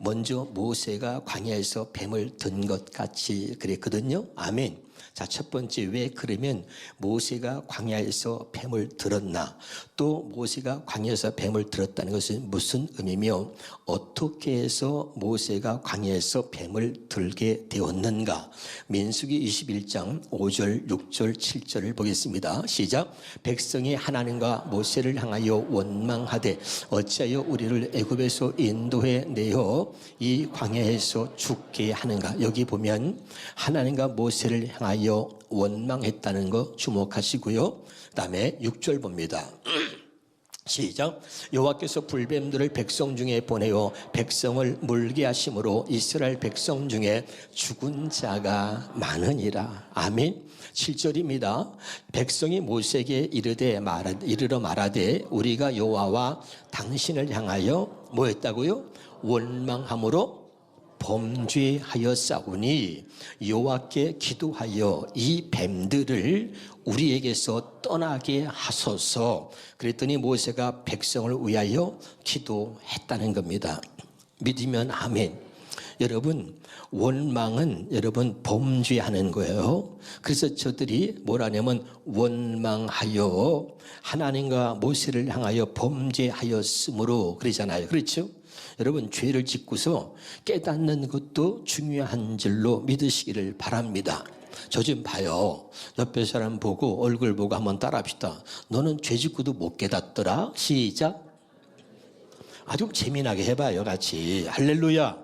먼저 모세가 광야에서 뱀을 든 것 같이 그랬거든요. 아멘. 자, 첫 번째, 왜 그러면 모세가 광야에서 뱀을 들었나? 또 모세가 광야에서 뱀을 들었다는 것은 무슨 의미며 어떻게 해서 모세가 광야에서 뱀을 들게 되었는가? 민수기 21장 5절, 6절, 7절을 보겠습니다. 시작. 백성이 하나님과 모세를 향하여 원망하되 어찌하여 우리를 애굽에서 인도해 내어 이 광야에서 죽게 하는가? 여기 보면 하나님과 모세를 향하여 원망했다는 거 주목하시고요. 그 다음에 6절 봅니다. 시작. 여호와께서 불뱀들을 백성 중에 보내어 백성을 물게 하심으로 이스라엘 백성 중에 죽은 자가 많으니라. 아멘. 7절입니다. 백성이 모세에게 이르러 말하되 우리가 여호와와 당신을 향하여 뭐 했다고요? 원망함으로 범죄하였사오니 여호와께 기도하여 이 뱀들을 우리에게서 떠나게 하소서. 그랬더니 모세가 백성을 위하여 기도했다는 겁니다. 믿으면 아멘. 여러분, 원망은 여러분 범죄하는 거예요. 그래서 저들이 뭐라냐면 원망하여 하나님과 모세를 향하여 범죄하였으므로 그러잖아요. 그렇죠? 여러분, 죄를 짓고서 깨닫는 것도 중요한 줄로 믿으시기를 바랍니다. 저 좀 봐요. 옆에 사람 보고 얼굴 보고 한번 따라합시다. 너는 죄 짓고도 못 깨닫더라. 시작. 아주 재미나게 해봐요, 같이. 할렐루야.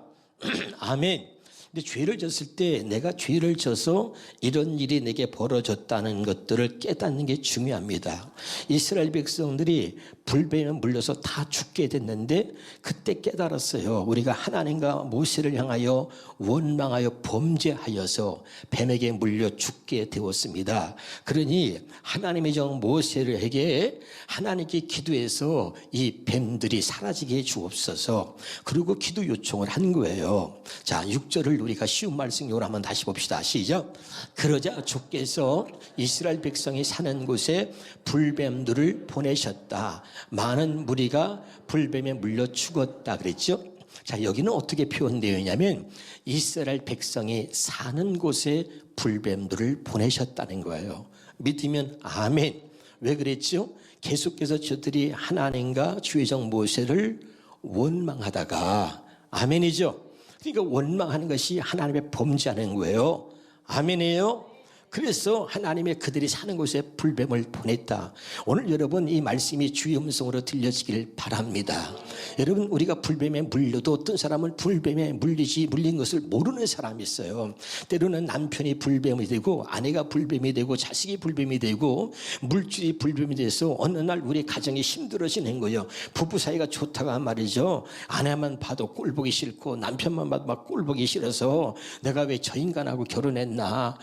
아멘. 근데 죄를 졌을 때 내가 죄를 져서 이런 일이 내게 벌어졌다는 것들을 깨닫는 게 중요합니다. 이스라엘 백성들이 불뱀에 물려서 다 죽게 됐는데 그때 깨달았어요. 우리가 하나님과 모세를 향하여 원망하여 범죄하여서 뱀에게 물려 죽게 되었습니다. 그러니 하나님의 종 모세에게 하나님께 기도해서 이 뱀들이 사라지게 해 주옵소서. 그리고 기도 요청을 한 거예요. 자, 6절을 우리가 쉬운 말씀으로 한번 다시 봅시다. 시작. 그러자 주께서 이스라엘 백성이 사는 곳에 불뱀들을 보내셨다. 많은 무리가 불뱀에 물려 죽었다 그랬죠. 자, 여기는 어떻게 표현되어 있냐면 이스라엘 백성이 사는 곳에 불뱀들을 보내셨다는 거예요. 믿으면 아멘. 왜 그랬죠? 계속해서 저들이 하나님과 주의 종 모세를 원망하다가 아멘이죠. 그러니까 원망하는 것이 하나님의 범죄하는 거예요. 아멘이에요. 그래서 하나님의 그들이 사는 곳에 불뱀을 보냈다. 오늘 여러분 이 말씀이 주의 음성으로 들려지길 바랍니다. 여러분, 우리가 불뱀에 물려도 어떤 사람은 불뱀에 물린 것을 모르는 사람이 있어요. 때로는 남편이 불뱀이 되고 아내가 불뱀이 되고 자식이 불뱀이 되고 물질이 불뱀이 돼서 어느 날 우리 가정이 힘들어지는 거예요. 부부 사이가 좋다고 한 말이죠. 아내만 봐도 꼴 보기 싫고 남편만 봐도 막 꼴 보기 싫어서 내가 왜 저 인간하고 결혼했나?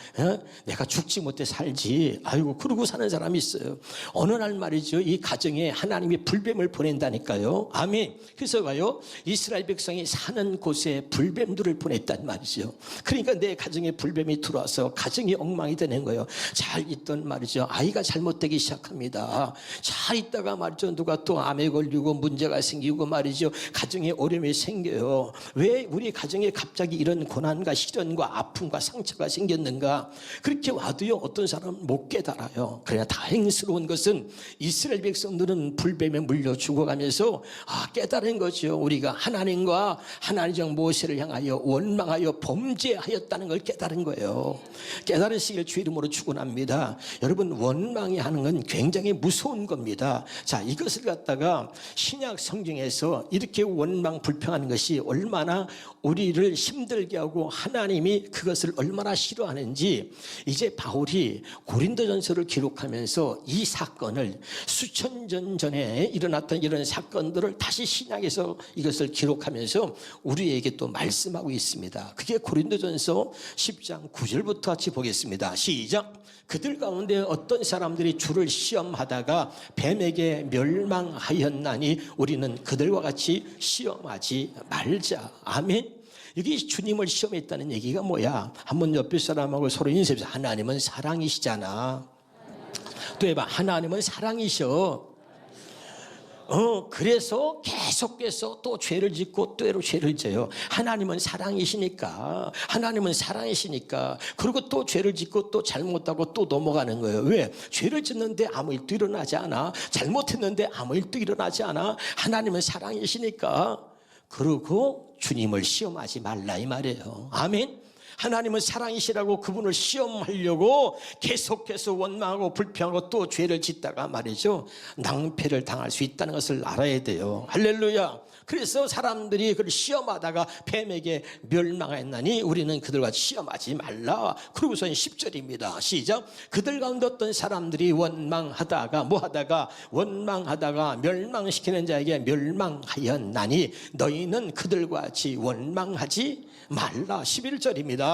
내가 죽지 못해 살지. 아이고, 그러고 사는 사람이 있어요. 어느 날 말이죠. 이 가정에 하나님이 불뱀을 보낸다니까요. 아멘. 그래서 봐요. 이스라엘 백성이 사는 곳에 불뱀들을 보냈단 말이죠. 그러니까 내 가정에 불뱀이 들어와서 가정이 엉망이 되는 거예요. 잘 있던 말이죠. 아이가 잘못되기 시작합니다. 잘 있다가 말이죠. 누가 또 암에 걸리고 문제가 생기고 말이죠. 가정에 어려움이 생겨요. 왜 우리 가정에 갑자기 이런 고난과 시련과 아픔과 상처가 생겼는가? 그렇게 와도요, 어떤 사람은 못 깨달아요. 그러나 다행스러운 것은 이스라엘 백성들은 불뱀에 물려 죽어가면서 깨달은 거죠. 우리가 하나님과 하나님의 종 모세를 향하여 원망하여 범죄하였다는 걸 깨달은 거예요. 깨달으시길 주 이름으로 축원합니다. 여러분, 원망이 하는 건 굉장히 무서운 겁니다. 자, 이것을 갖다가 신약 성경에서 이렇게 원망 불평하는 것이 얼마나 우리를 힘들게 하고 하나님이 그것을 얼마나 싫어하는지 이제 바울이 고린도전서를 기록하면서 이 사건을 수천 년 전에 일어났던 이런 사건들을 다시 신약에서 이것을 기록하면서 우리에게 또 말씀하고 있습니다. 그게 고린도전서 10장 9절부터 같이 보겠습니다. 시작. 그들 가운데 어떤 사람들이 주를 시험하다가 뱀에게 멸망하였나니 우리는 그들과 같이 시험하지 말자. 아멘. 여기 주님을 시험했다는 얘기가 뭐야? 한번 옆에 사람하고 서로 인사해서 하나님은 사랑이시잖아. 또 해봐. 하나님은 사랑이셔. 그래서 계속해서 또 죄를 짓고 또 죄를 져요. 하나님은 사랑이시니까, 그리고 또 죄를 짓고 또 잘못하고 또 넘어가는 거예요. 왜? 죄를 짓는데 아무 일도 일어나지 않아. 잘못했는데 아무 일도 일어나지 않아. 하나님은 사랑이시니까. 그리고 주님을 시험하지 말라 이 말이에요. 아멘. 하나님은 사랑이시라고 그분을 시험하려고 계속해서 원망하고 불평하고 또 죄를 짓다가 말이죠, 낭패를 당할 수 있다는 것을 알아야 돼요. 할렐루야. 그래서 사람들이 그를 시험하다가 뱀에게 멸망했나니 우리는 그들과 시험하지 말라. 그러고서 10절입니다. 시작. 그들 가운데 어떤 사람들이 원망하다가 멸망시키는 자에게 멸망하였나니 너희는 그들과 같이 원망하지 말라. 11절입니다.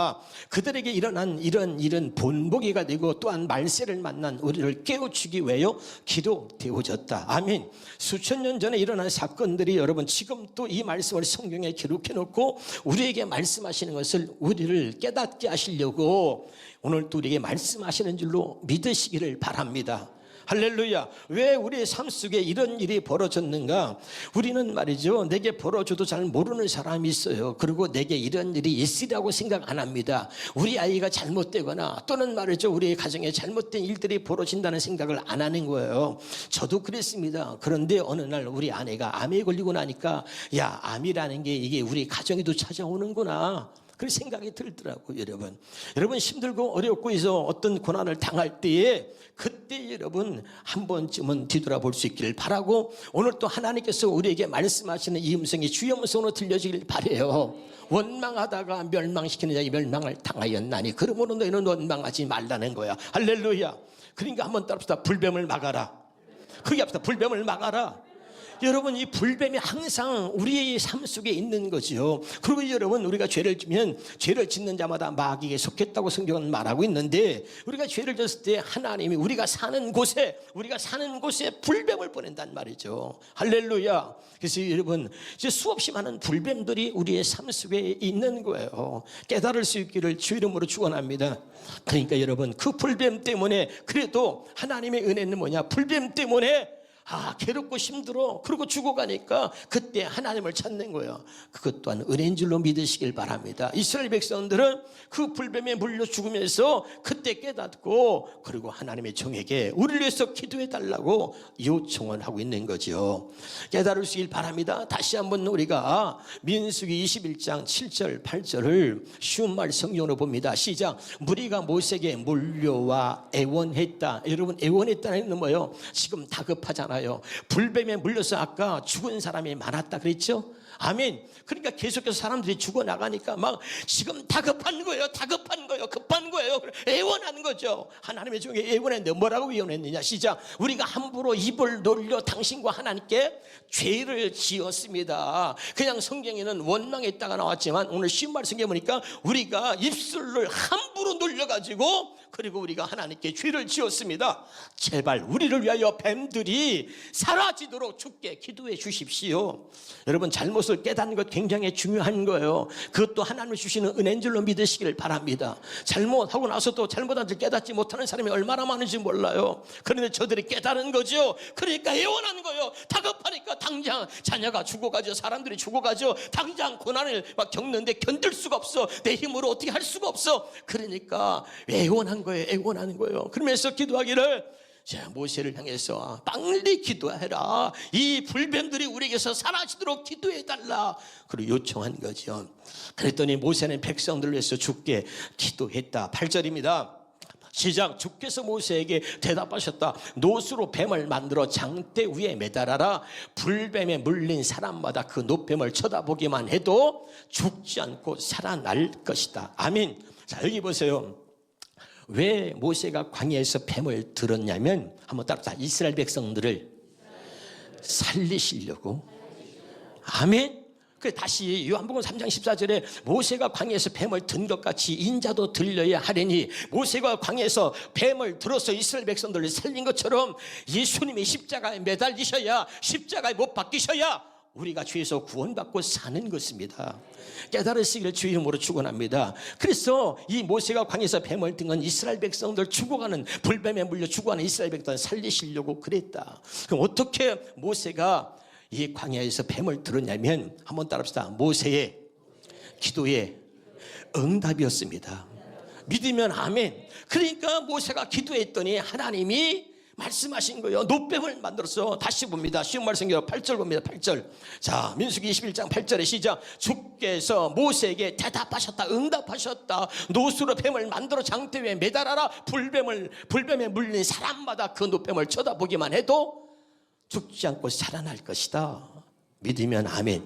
그들에게 일어난 이런 일은 본보기가 되고 또한 말세를 만난 우리를 깨우치기 위하여 기록되어졌다. 아멘. 수천 년 전에 일어난 사건들이 여러분 지금 또 이 말씀을 성경에 기록해 놓고 우리에게 말씀하시는 것을 우리를 깨닫게 하시려고 오늘 또 우리에게 말씀하시는 줄로 믿으시기를 바랍니다. 할렐루야. 왜 우리의 삶 속에 이런 일이 벌어졌는가? 우리는 말이죠, 내게 벌어져도 잘 모르는 사람이 있어요. 그리고 내게 이런 일이 있으리라고 생각 안 합니다. 우리 아이가 잘못되거나 또는 말이죠, 우리 가정에 잘못된 일들이 벌어진다는 생각을 안 하는 거예요. 저도 그랬습니다. 그런데 어느 날 우리 아내가 암에 걸리고 나니까 야, 암이라는 게 이게 우리 가정에도 찾아오는구나, 그런 생각이 들더라고요. 여러분 힘들고 어렵고 해서 어떤 고난을 당할 때에 그때 여러분 한 번쯤은 뒤돌아볼 수 있기를 바라고, 오늘 또 하나님께서 우리에게 말씀하시는 이 음성이 주의 음성으로 들려지길 바라요. 원망하다가 멸망시키는 자에게 멸망을 당하였나니 그러므로 너희는 원망하지 말라는 거야. 할렐루야. 그러니까 한번 따라합시다. 불뱀을 막아라. 크게 합시다. 불뱀을 막아라. 여러분, 이 불뱀이 항상 우리의 삶 속에 있는 거죠. 그리고 여러분, 우리가 죄를 지면 죄를 짓는 자마다 마귀에 속했다고 성경은 말하고 있는데, 우리가 죄를 졌을 때 하나님이 우리가 사는 곳에 불뱀을 보낸단 말이죠. 할렐루야. 그래서 여러분, 이제 수없이 많은 불뱀들이 우리의 삶 속에 있는 거예요. 깨달을 수 있기를 주 이름으로 축원합니다. 그러니까 여러분, 그 불뱀 때문에, 그래도 하나님의 은혜는 뭐냐? 불뱀 때문에 괴롭고 힘들어. 그리고 죽어가니까 그때 하나님을 찾는 거예요. 그것 또한 은혜인 줄로 믿으시길 바랍니다. 이스라엘 백성들은 그 불뱀에 물려 죽으면서 그때 깨닫고, 그리고 하나님의 종에게 우리를 위해서 기도해 달라고 요청을 하고 있는 거죠. 깨달을 수 있길 바랍니다. 다시 한번 우리가 민수기 21장 7절 8절을 쉬운 말 성경으로 봅니다. 시작. 무리가 모세에게 물려와 애원했다. 여러분, 애원했다는 건 뭐예요? 지금 다급하잖아요. 불뱀에 물려서 아까 죽은 사람이 많았다 그랬죠? 아멘. 그러니까 계속해서 사람들이 죽어나가니까 막 지금 다급한 거예요. 급한 거예요. 애원한 거죠. 하나님의 종에 애원했는데 뭐라고 애원했느냐? 시작. 우리가 함부로 입을 놀려 당신과 하나님께 죄를 지었습니다. 그냥 성경에는 원망했다가 나왔지만 오늘 쉬운 말씀에 보니까 우리가 입술을 함부로 놀려가지고, 그리고 우리가 하나님께 죄를 지었습니다. 제발 우리를 위하여 뱀들이 사라지도록 주께 기도해 주십시오. 여러분, 잘못을 깨닫는 것 굉장히 중요한 거예요. 그것도 하나님이 주시는 은혜인 줄로 믿으시기를 바랍니다. 잘못하고 나서도 잘못한 줄 깨닫지 못하는 사람이 얼마나 많은지 몰라요. 그런데 저들이 깨달은 거죠. 그러니까 애원하는 거예요. 다급하니까 당장 자녀가 죽어가죠. 사람들이 죽어가죠. 당장 고난을 막 겪는데 견딜 수가 없어. 내 힘으로 어떻게 할 수가 없어. 그러니까 애원하는 거예요. 그러면서 기도하기를, 자, 모세를 향해서 빨리 기도해라. 이 불뱀들이 우리에게서 사라지도록 기도해달라. 그리고 요청한 거죠. 그랬더니 모세는 백성들을 위해서 주께 기도했다. 8절입니다. 시작. 주께서 모세에게 대답하셨다. 노수로 뱀을 만들어 장대 위에 매달아라. 불뱀에 물린 사람마다 그 노뱀을 쳐다보기만 해도 죽지 않고 살아날 것이다. 아멘. 자, 여기 보세요. 왜 모세가 광야에서 뱀을 들었냐면, 한번 따라서 이스라엘 백성들을 살리시려고. 아멘. 그래, 다시 요한복음 3장 14절에 모세가 광야에서 뱀을 든 것 같이 인자도 들려야 하리니, 모세가 광야에서 뱀을 들어서 이스라엘 백성들을 살린 것처럼 예수님이 십자가에 매달리셔야, 십자가에 못 박히셔야 우리가 죄에서 구원받고 사는 것입니다. 깨달으시기를 주 이름으로 축원합니다. 그래서 이 모세가 광야에서 뱀을 든 건 이스라엘 백성들 죽어가는, 불뱀에 물려 죽어가는 이스라엘 백성들 살리시려고 그랬다. 그럼 어떻게 모세가 이 광야에서 뱀을 들었냐면, 한번 따라합시다. 모세의 기도의 응답이었습니다. 믿으면 아멘. 그러니까 모세가 기도했더니 하나님이 말씀하신 거예요. 노뱀을 만들어서. 다시 봅니다. 쉬운 말씀이요. 8절 봅니다. 8절. 자, 민수기 21장 8절에 시작. 주께서 모세에게 대답하셨다. 응답하셨다. 노수로 뱀을 만들어 장대 위에 매달아라. 불뱀에 물린 사람마다 그 노뱀을 쳐다보기만 해도 죽지 않고 살아날 것이다. 믿으면 아멘.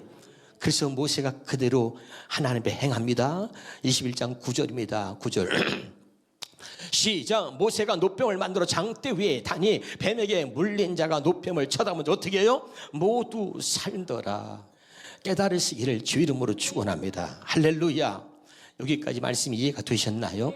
그래서 모세가 그대로 하나님께 행합니다. 21장 9절입니다. 9절. 시작. 모세가 노뱀을 만들어 장대 위에 다니 뱀에게 물린 자가 노뱀을 쳐다보면 어떻게 해요? 모두 살더라. 깨달으시기를 주 이름으로 축원합니다. 할렐루야. 여기까지 말씀이 이해가 되셨나요?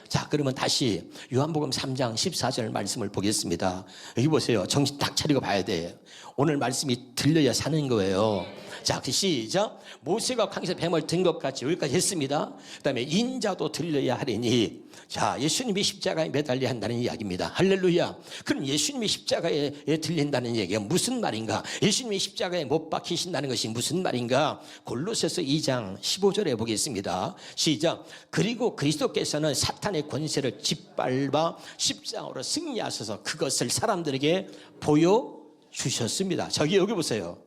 자, 그러면 다시 요한복음 3장 14절 말씀을 보겠습니다. 여기 보세요. 정신 딱 차리고 봐야 돼요. 오늘 말씀이 들려야 사는 거예요. 자, 시작. 모세가 광야에서 뱀을 든 것 같이, 여기까지 했습니다. 그 다음에 인자도 들려야 하리니. 자, 예수님이 십자가에 매달려야 한다는 이야기입니다. 할렐루야. 그럼 예수님이 십자가에 들린다는 얘기가 무슨 말인가? 예수님이 십자가에 못 박히신다는 것이 무슨 말인가? 골로새서 2장 15절에 보겠습니다. 시작. 그리고 그리스도께서는 사탄의 권세를 짓밟아 십자가로 승리하셔서 그것을 사람들에게 보여주셨습니다. 여기 보세요.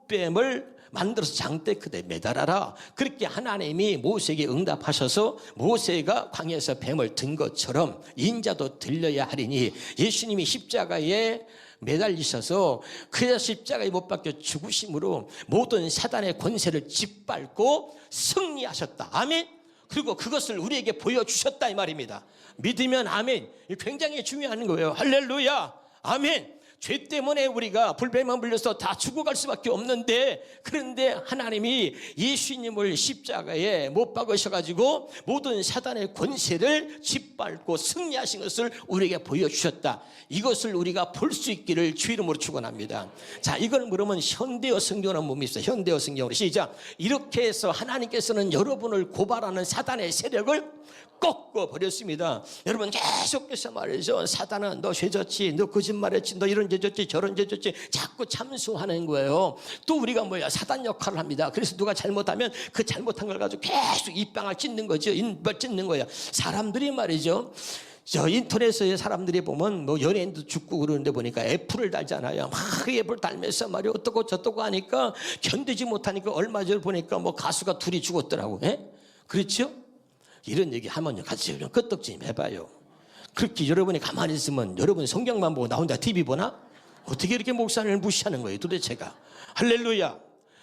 뱀을 만들어서 장대 끝에 매달아라. 그렇게 하나님이 모세에게 응답하셔서 모세가 광야에서 뱀을 든 것처럼 인자도 들려야 하리니, 예수님이 십자가에 매달리셔서 그래서 십자가에 못 박혀 죽으심으로 모든 사단의 권세를 짓밟고 승리하셨다. 아멘. 그리고 그것을 우리에게 보여주셨다 이 말입니다. 믿으면 아멘. 굉장히 중요한 거예요. 할렐루야. 아멘. 죄 때문에 우리가 불뱀에 물려서 다 죽어갈 수밖에 없는데, 그런데 하나님이 예수님을 십자가에 못 박으셔가지고 모든 사단의 권세를 짓밟고 승리하신 것을 우리에게 보여주셨다. 이것을 우리가 볼 수 있기를 주 이름으로 축원합니다. 자, 이걸 그러면 현대어 성경으로 뭡니까? 현대어 성경으로 시작. 이렇게 해서 하나님께서는 여러분을 고발하는 사단의 세력을 꺾어버렸습니다. 여러분 계속해서 말이죠. 사단은 너 죄졌지, 너 거짓말했지, 너 이런 죄졌지, 저런 죄졌지, 자꾸 참수하는 거예요. 또 우리가 사단 역할을 합니다. 그래서 누가 잘못하면 그 잘못한 걸 가지고 계속 입방을 찢는 거죠. 인발 찢는 거예요. 사람들이 말이죠. 저 인터넷에 사람들이 보면 연예인도 죽고 그러는데 보니까 애플을 달잖아요. 막 그 애플 달면서 말이요. 어떻고 저떻고 하니까 견디지 못하니까 얼마 전에 보니까 가수가 둘이 죽었더라고. 그렇죠? 이런 얘기 하면요, 같이 끄떡 좀 해봐요. 그렇게 여러분이 가만히 있으면 여러분 성경만 보고 나 혼자 TV 보나? 어떻게 이렇게 목사를 무시하는 거예요, 도대체가? 할렐루야.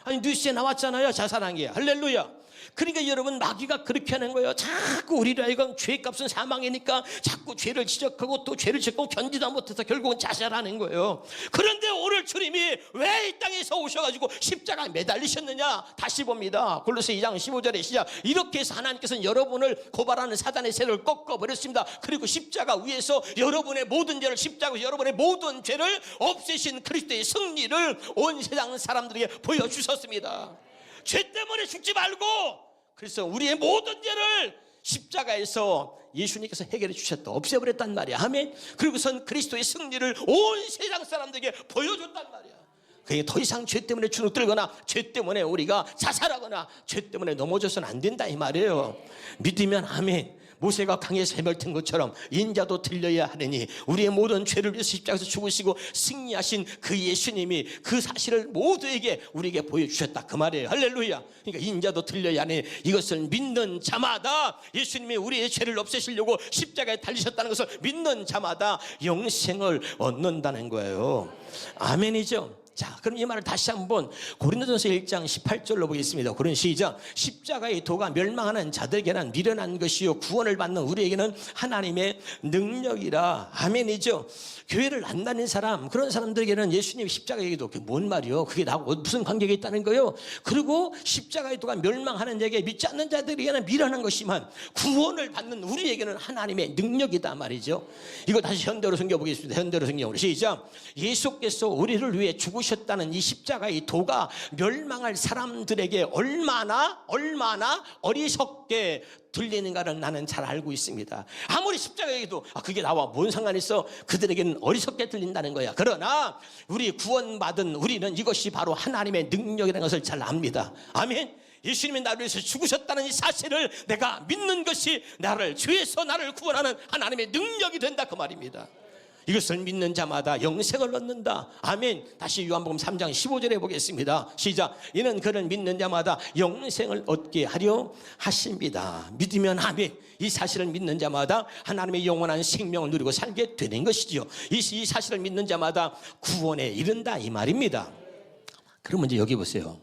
아니, 뉴스에 나왔잖아요, 자살한 게. 할렐루야. 그러니까 여러분, 마귀가 그렇게 하는 거예요. 자꾸 우리를 하여금 죄값은 사망이니까 자꾸 죄를 지적하고 또 죄를 짓고 견디다 못해서 결국은 자살하는 거예요. 그런데 오늘 주님이 왜 이 땅에서 오셔가지고 십자가에 매달리셨느냐? 다시 봅니다. 골로새 2장 15절에 시작. 이렇게 해서 하나님께서는 여러분을 고발하는 사단의 세력을 꺾어버렸습니다. 그리고 십자가 위에서 여러분의 모든 죄를, 십자가 여러분의 모든 죄를 없애신 그리스도의 승리를 온 세상 사람들에게 보여주셨습니다. 죄 때문에 죽지 말고, 그래서 우리의 모든 죄를 십자가에서 예수님께서 해결해 주셨다. 없애버렸단 말이야. 아멘. 그리고선 그리스도의 승리를 온 세상 사람들에게 보여줬단 말이야. 그러니까 더 이상 죄 때문에 주눅들거나 죄 때문에 우리가 자살하거나 죄 때문에 넘어져서는 안 된다 이 말이에요. 믿으면 아멘. 모세가 강에서 뱀을 튼 것처럼 인자도 들려야 하느니, 우리의 모든 죄를 위해서 십자가에서 죽으시고 승리하신 그 예수님이 그 사실을 모두에게 우리에게 보여주셨다 그 말이에요. 할렐루야. 그러니까 인자도 들려야 하니, 이것을 믿는 자마다 예수님이 우리의 죄를 없애시려고 십자가에 달리셨다는 것을 믿는 자마다 영생을 얻는다는 거예요. 아멘이죠. 자, 그럼 이 말을 다시 한번 고린도전서 1장 18절로 보겠습니다. 고린 시작. 십자가의 도가 멸망하는 자들에게는 미련한 것이요 구원을 받는 우리에게는 하나님의 능력이라. 아멘이죠. 교회를 안 다닌 사람, 그런 사람들에게는 예수님의 십자가의 도가 뭔 말이요? 그게 나하고 무슨 관계가 있다는 거예요? 그리고 십자가의 도가 멸망하는 자에게, 믿지 않는 자들에게는 미련한 것이지만 구원을 받는 우리에게는 하나님의 능력이다 말이죠. 이거 다시 현대로 성경 보겠습니다. 현대로 성경으로 시작. 예수께서 우리를 위해 죽으신 죽으셨다는 이 십자가의 도가 멸망할 사람들에게 얼마나 어리석게 들리는가를 나는 잘 알고 있습니다. 아무리 십자가 얘기도 그게 나와 뭔 상관이 있어? 그들에게는 어리석게 들린다는 거야. 그러나 우리 구원받은 우리는 이것이 바로 하나님의 능력이라는 것을 잘 압니다. 아멘. 예수님이 나를 위해서 죽으셨다는 이 사실을 내가 믿는 것이 죄에서 나를 구원하는 하나님의 능력이 된다, 그 말입니다. 이것을 믿는 자마다 영생을 얻는다. 아멘. 다시 요한복음 3장 15절에 보겠습니다. 시작. 이는 그를 믿는 자마다 영생을 얻게 하려 하십니다. 믿으면 아멘. 이 사실을 믿는 자마다 하나님의 영원한 생명을 누리고 살게 되는 것이죠. 이 사실을 믿는 자마다 구원에 이른다, 이 말입니다. 그러면 이제 여기 보세요.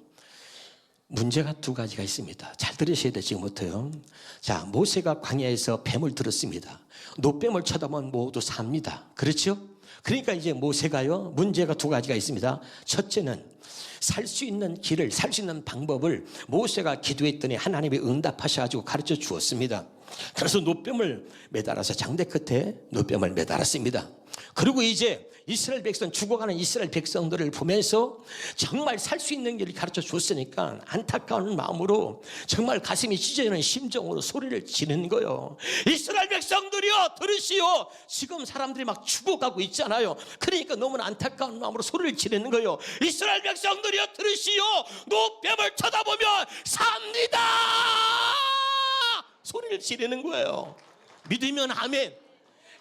문제가 두 가지가 있습니다. 잘 들으셔야 돼요, 지금부터요. 자, 모세가 광야에서 뱀을 들었습니다. 노뱀을 쳐다보면 모두 삽니다. 그렇죠? 그러니까 이제 모세가요, 문제가 두 가지가 있습니다. 첫째는 살 수 있는 길을, 살 수 있는 방법을 모세가 기도했더니 하나님이 응답하셔가지고 가르쳐 주었습니다. 그래서 노뱀을 매달아서 장대 끝에 노뱀을 매달았습니다. 그리고 이제 이스라엘 백성, 죽어가는 이스라엘 백성들을 보면서 정말 살 수 있는 길을 가르쳐 줬으니까 안타까운 마음으로 정말 가슴이 찢어지는 심정으로 소리를 지르는 거예요. 이스라엘 백성들이여 들으시오. 지금 사람들이 막 죽어가고 있잖아요. 그러니까 너무나 안타까운 마음으로 소리를 지르는 거예요. 이스라엘 백성들이여 들으시오. 노뱀을 쳐다보면 삽니다. 소리를 지르는 거예요. 믿으면 아멘.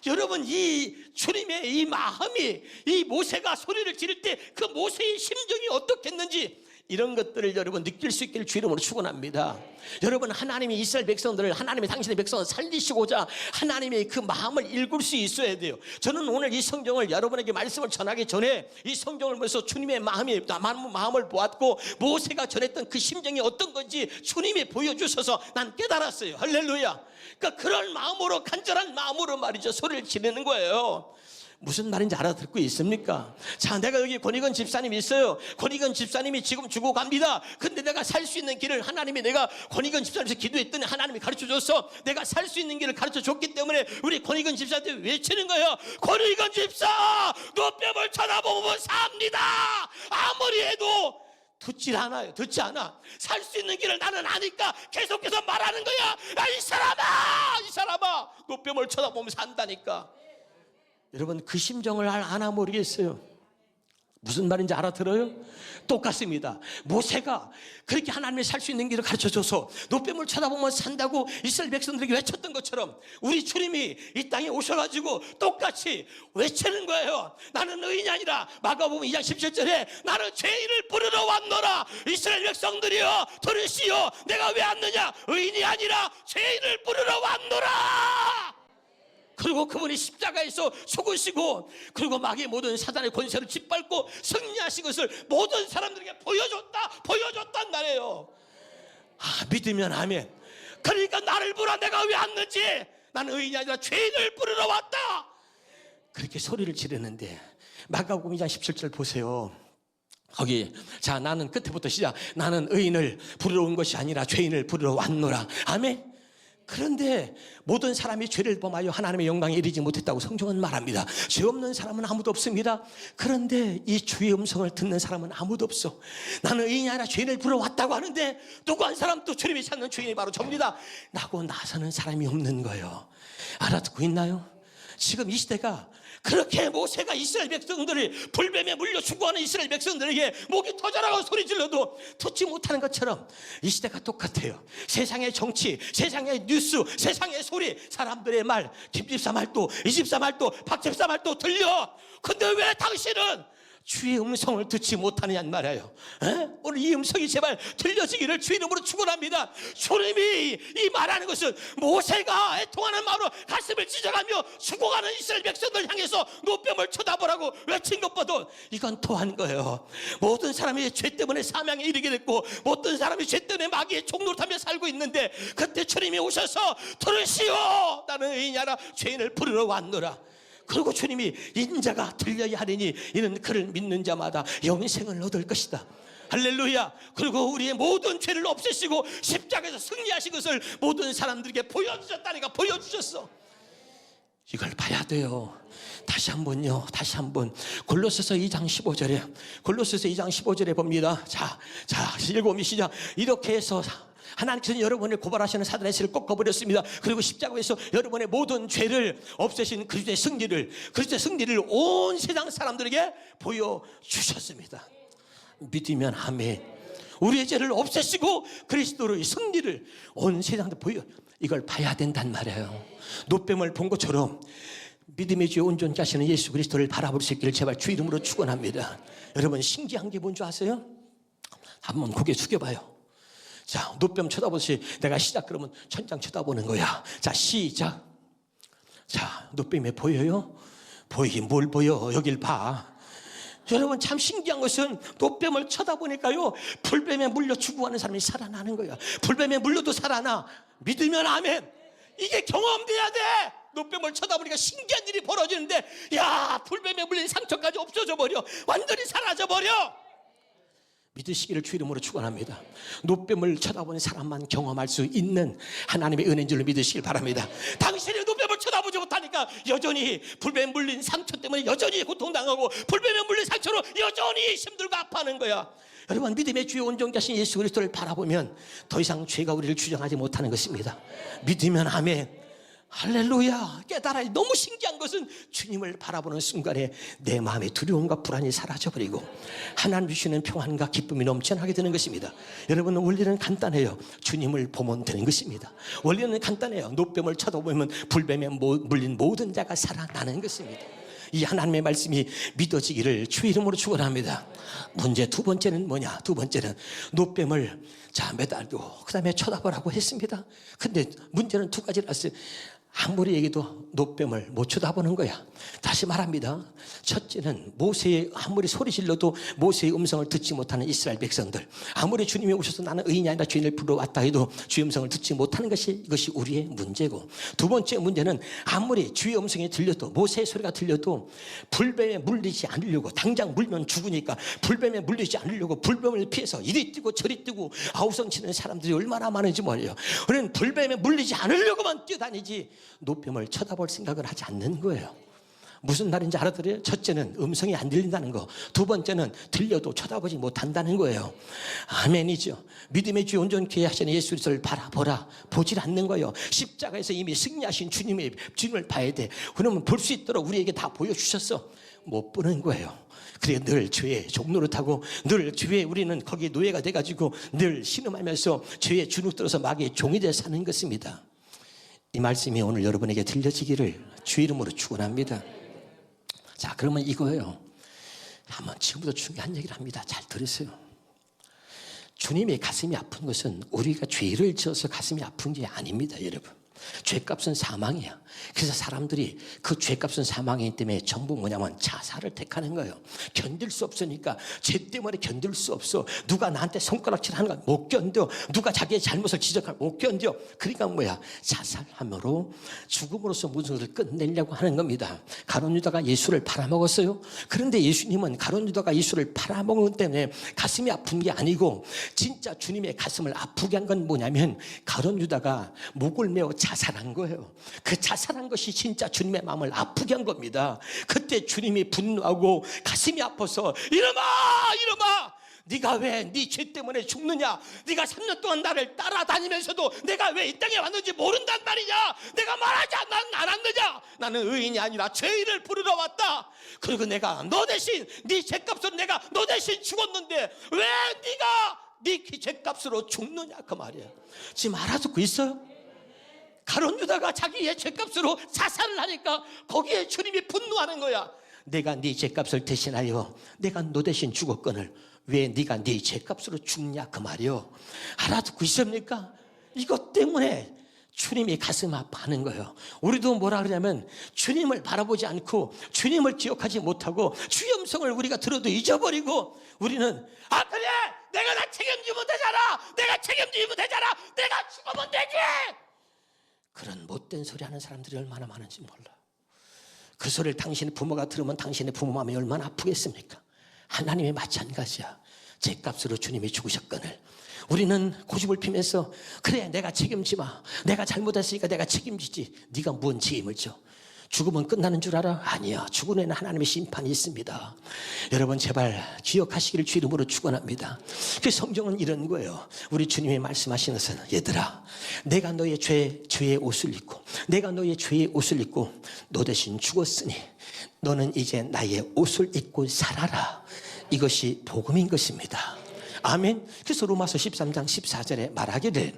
여러분, 이 주님의 이 마음이, 이 모세가 소리를 지를 때 그 모세의 심정이 어떻겠는지 이런 것들을 여러분 느낄 수 있기를 주 이름으로 축원합니다. 여러분, 하나님이 이스라엘 백성들을, 하나님이 당신의 백성을 살리시고자 하나님의 그 마음을 읽을 수 있어야 돼요. 저는 오늘 이 성경을 여러분에게 말씀을 전하기 전에 이 성경을 보면서 주님의 마음을 보았고 모세가 전했던 그 심정이 어떤 건지 주님이 보여주셔서 난 깨달았어요. 할렐루야. 그러니까 그런 마음으로, 간절한 마음으로 말이죠, 소리를 지르는 거예요. 무슨 말인지 알아듣고 있습니까? 자, 내가 여기 권익원 집사님이 있어요. 권익원 집사님이 지금 죽어갑니다. 근데 내가 살 수 있는 길을 하나님이, 내가 권익원 집사님에서 기도했더니 하나님이 가르쳐줬어. 내가 살 수 있는 길을 가르쳐줬기 때문에 우리 권익원 집사한테 외치는 거예요. 권익원 집사, 노뱀을 쳐다보면 삽니다. 아무리 해도 듣지 않아. 살 수 있는 길을 나는 아니까 계속해서 말하는 거야. 야, 이 사람아, 노뱀을 쳐다보면 산다니까. 여러분, 그 심정을 아나 모르겠어요. 무슨 말인지 알아들어요? 똑같습니다. 모세가 그렇게 하나님이 살 수 있는 길을 가르쳐줘서 노뱀을 쳐다보면 산다고 이스라엘 백성들에게 외쳤던 것처럼 우리 주님이 이 땅에 오셔가지고 똑같이 외치는 거예요. 나는 의인이 아니라, 마가복음 2장 17절에 나는 죄인을 부르러 왔노라. 이스라엘 백성들이여 들으시오. 내가 왜 왔느냐? 의인이 아니라 죄인을 부르러 왔노라. 그리고 그분이 십자가에서 죽으시고, 그리고 마귀의 모든 사단의 권세를 짓밟고 승리하신 것을 모든 사람들에게 보여줬단 말이에요. 믿으면 아멘. 그러니까 나를 부르라. 내가 왜 왔는지, 나는 의인이 아니라 죄인을 부르러 왔다. 그렇게 소리를 지르는데 마가복음 2장 17절 보세요. 거기, 자, 나는 끝에부터 시작. 나는 의인을 부르러 온 것이 아니라 죄인을 부르러 왔노라. 아멘. 그런데 모든 사람이 죄를 범하여 하나님의 영광에 이르지 못했다고 성경은 말합니다. 죄 없는 사람은 아무도 없습니다. 그런데 이 주의 음성을 듣는 사람은 아무도 없어. 나는 의인이 아니라 죄인을 부르러 왔다고 하는데 누구 한 사람도 주님이 찾는 죄인이 바로 접니다. 나고 나서는 사람이 없는 거예요. 알아듣고 있나요? 지금 이 시대가 그렇게 모세가 이스라엘 백성들을 불뱀에 물려 죽어가는 이스라엘 백성들에게 목이 터져라고 소리 질러도 듣지 못하는 것처럼 이 시대가 똑같아요. 세상의 정치, 세상의 뉴스, 세상의 소리, 사람들의 말, 김집사 말도, 이집사 말도, 박집사 말도 들려. 근데 왜 당신은 주의 음성을 듣지 못하느냐는 말이에요. 오늘 이 음성이 제발 들려지기를 주 이름으로 축원합니다. 주님이 이 말하는 것은 모세가 애통하는 마음으로 가슴을 찢어가며 죽어가는 이스라엘 백성들 향해서 노뱀을 쳐다보라고 외친 것보다 이건 더한 거예요. 모든 사람이 죄 때문에 사망에 이르게 됐고, 모든 사람이 죄 때문에 마귀의 종노릇하며 살고 있는데, 그때 주님이 오셔서 들으시오. 나는 의인이 아니라 죄인을 부르러 왔노라. 그리고 주님이 인자가 들려야 하리니 이는 그를 믿는 자마다 영생을 얻을 것이다. 할렐루야. 그리고 우리의 모든 죄를 없애시고 십자가에서 승리하신 것을 모든 사람들에게 보여주셨다니까. 보여주셨어. 이걸 봐야 돼요. 다시 한번 골로새서 2장 15절에 골로새서 2장 15절에 봅니다. 자 읽어보면 시작. 이렇게 해서 하나님께서는 여러분을 고발하시는 사단의 세를 꺾어버렸습니다. 그리고 십자가에서 여러분의 모든 죄를 없애신 그리스도의 승리를 온 세상 사람들에게 보여주셨습니다. 믿으면 아멘. 우리의 죄를 없애시고 그리스도의 승리를 온 세상에 이걸 봐야 된단 말이에요. 노뱀을 본 것처럼 믿음의 주에 온전케 하시는 예수 그리스도를 바라볼 수 있기를 제발 주 이름으로 축원합니다. 여러분, 신기한 게 뭔지 아세요? 한번 고개 숙여봐요. 자, 노뱀 쳐다보듯이 내가 시작 그러면 천장 쳐다보는 거야. 자, 시작. 자, 노뱀이 보여요? 보이긴 뭘 보여? 여길 봐. 여러분, 참 신기한 것은 노뱀을 쳐다보니까요, 불뱀에 물려 죽어가는 사람이 살아나는 거야. 불뱀에 물려도 살아나. 믿으면 아멘. 이게 경험돼야 돼. 노뱀을 쳐다보니까 신기한 일이 벌어지는데, 야, 불뱀에 물린 상처까지 없어져 버려. 완전히 사라져 버려. 믿으시기를 주 이름으로 축원합니다. 노뱀을 쳐다보는 사람만 경험할 수 있는 하나님의 은혜인 줄로 믿으시길 바랍니다. 당신이 노뱀을 쳐다보지 못하니까 여전히 불뱀에 물린 상처 때문에 여전히 고통당하고 불뱀에 물린 상처로 여전히 힘들고 아파하는 거야. 여러분, 믿음의 주의 온전케 하신 예수 그리스도를 바라보면 더 이상 죄가 우리를 주장하지 못하는 것입니다. 믿으면 아멘. 할렐루야. 깨달아야. 너무 신기한 것은 주님을 바라보는 순간에 내 마음의 두려움과 불안이 사라져버리고 하나님 주시는 평안과 기쁨이 넘쳐나게 되는 것입니다. 여러분, 원리는 간단해요. 주님을 보면 되는 것입니다. 원리는 간단해요. 노뱀을 쳐다보면 불뱀에 물린 모든 자가 살아나는 것입니다. 이 하나님의 말씀이 믿어지기를 주 이름으로 축원합니다. 문제 두 번째는 뭐냐? 두 번째는 노뱀을 매달고 그 다음에 쳐다보라고 했습니다. 근데 문제는 두 가지라서 아무리 얘기도 노뱀을 못 쳐다보는 거야. 다시 말합니다. 첫째는 모세의 아무리 소리 질러도 모세의 음성을 듣지 못하는 이스라엘 백성들. 아무리 주님이 오셔서 나는 의인이 아니라 주인을 불러왔다 해도 주의 음성을 듣지 못하는 이것이 우리의 문제고, 두 번째 문제는 아무리 주의 음성이 들려도, 모세의 소리가 들려도 불뱀에 물리지 않으려고, 당장 물면 죽으니까 불뱀에 물리지 않으려고 불뱀을 피해서 이리 뛰고 저리 뛰고 아우성 치는 사람들이 얼마나 많은지 몰라요. 우리는 불뱀에 물리지 않으려고만 뛰어다니지 노뱀을 쳐다볼 생각을 하지 않는 거예요. 무슨 말인지 알아들어요? 첫째는 음성이 안 들린다는 거, 두 번째는 들려도 쳐다보지 못한다는 거예요. 아멘이죠. 믿음의 주 온전케 하시는 예수 그리스도를 바라보라. 보질 않는 거예요. 십자가에서 이미 승리하신 주님을 봐야 돼. 그러면 볼 수 있도록 우리에게 다 보여주셨어. 못 보는 거예요. 그래, 늘 죄의 종로를 타고 늘 죄에 우리는 거기에 노예가 돼가지고 늘 신음하면서 죄의 주눅 들어서 마귀의 종이 되어 사는 것입니다. 이 말씀이 오늘 여러분에게 들려지기를 주 이름으로 축원합니다. 자, 그러면 이거예요. 한번 지금부터 중요한 얘기를 합니다. 잘 들으세요. 주님의 가슴이 아픈 것은 우리가 죄를 지어서 가슴이 아픈 게 아닙니다, 여러분. 죄값은 사망이야. 그래서 사람들이 그 죄값은 사망이기 때문에 전부 뭐냐면 자살을 택하는 거예요. 견딜 수 없으니까. 죄 때문에 견딜 수 없어. 누가 나한테 손가락질하는 걸 못 견뎌. 누가 자기의 잘못을 지적하면 못 견뎌. 그러니까 뭐야, 자살함으로 죽음으로써 모든 것을 끝내려고 하는 겁니다. 가룟 유다가 예수를 팔아먹었어요. 그런데 예수님은 가룟 유다가 예수를 팔아먹은 때문에 가슴이 아픈 게 아니고, 진짜 주님의 가슴을 아프게 한 건 뭐냐면 가룟 유다가 목을 메어 자살한 거예요. 그 자살한 것이 진짜 주님의 마음을 아프게 한 겁니다. 그때 주님이 분노하고 가슴이 아파서 이놈아 네가 왜 네 죄 때문에 죽느냐? 네가 3년 동안 나를 따라다니면서도 내가 왜 이 땅에 왔는지 모른단 말이냐? 내가 말하지 않았느냐? 나는 의인이 아니라 죄인을 부르러 왔다. 그리고 내가 너 대신 네 죄값으로 내가 너 대신 죽었는데 왜 네가 네 죄값으로 죽느냐, 그 말이야. 지금 알아듣고 있어요? 가룟 유다가 자기의 죄값으로 자살을 하니까 거기에 주님이 분노하는 거야. 내가 네 죄값을 대신하여 내가 너 대신 죽었거늘 왜 네가 네 죄값으로 죽냐, 그 말이요. 알아듣고 있습니까? 이것 때문에 주님이 가슴 아파하는 거예요. 우리도 뭐라 그러냐면 주님을 바라보지 않고 주님을 기억하지 못하고 주의 음성을 우리가 들어도 잊어버리고 우리는 그래 내가 다 책임지면 되잖아, 내가 책임지면 되잖아, 내가 죽으면 되지, 그런 못된 소리 하는 사람들이 얼마나 많은지 몰라. 그 소리를 당신의 부모가 들으면 당신의 부모 마음이 얼마나 아프겠습니까? 하나님이 마찬가지야. 죄값으로 주님이 죽으셨거늘 우리는 고집을 피면서 그래 내가 책임지마, 내가 잘못했으니까 내가 책임지지. 네가 뭔 책임을 져? 죽으면 끝나는 줄 알아? 아니야. 죽음에는 하나님의 심판이 있습니다. 여러분 제발 기억하시기를 주 이름으로 축원합니다. 그 성경은 이런 거예요. 우리 주님이 말씀하시는 것은 얘들아, 내가 너의 죄의 옷을 입고 내가 너의 죄의 옷을 입고 너 대신 죽었으니 너는 이제 나의 옷을 입고 살아라. 이것이 복음인 것입니다. 아멘. 그래서 로마서 13장 14절에 말하기를,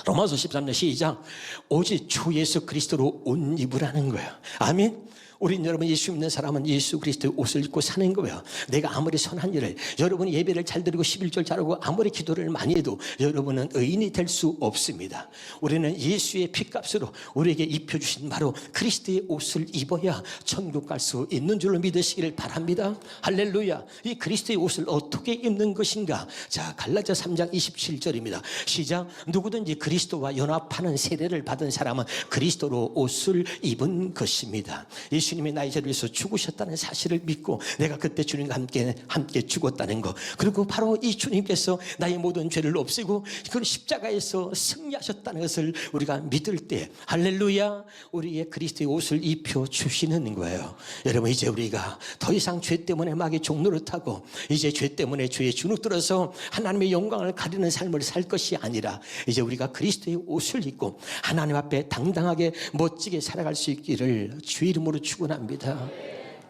로마서 13장 시작, 오직 주 예수 그리스도로 옷 입으라는 거예요. 아멘. 우린 여러분 예수 믿는 사람은 예수 그리스도의 옷을 입고 사는 거예요. 내가 아무리 선한 일을, 여러분이 예배를 잘 드리고 11절 잘하고 아무리 기도를 많이 해도 여러분은 의인이 될 수 없습니다. 우리는 예수의 피값으로 우리에게 입혀주신 바로 그리스도의 옷을 입어야 천국 갈 수 있는 줄로 믿으시기를 바랍니다. 할렐루야. 이 그리스도의 옷을 어떻게 입는 것인가? 자, 갈라디아 3장 27절입니다. 시작. 누구든지 그리스도와 연합하는 세례를 받은 사람은 그리스도로 옷을 입은 것입니다. 주님이 나의 죄를 위해서 죽으셨다는 사실을 믿고 내가 그때 주님과 함께 죽었다는 것, 그리고 바로 이 주님께서 나의 모든 죄를 없애고 그 십자가에서 승리하셨다는 것을 우리가 믿을 때 할렐루야, 우리의 그리스도의 옷을 입혀 주시는 거예요. 여러분 이제 우리가 더 이상 죄 때문에 마귀의 종노릇하고 이제 죄 때문에 죄에 주눅들어서 하나님의 영광을 가리는 삶을 살 것이 아니라 이제 우리가 그리스도의 옷을 입고 하나님 앞에 당당하게 멋지게 살아갈 수 있기를 주 이름으로 축원합니다.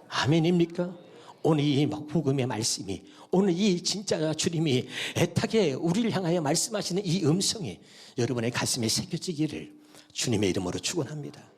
아멘입니까? 오늘 이 복음의 말씀이, 오늘 이 진짜 주님이 애타게 우리를 향하여 말씀하시는 이 음성이 여러분의 가슴에 새겨지기를 주님의 이름으로 축원합니다.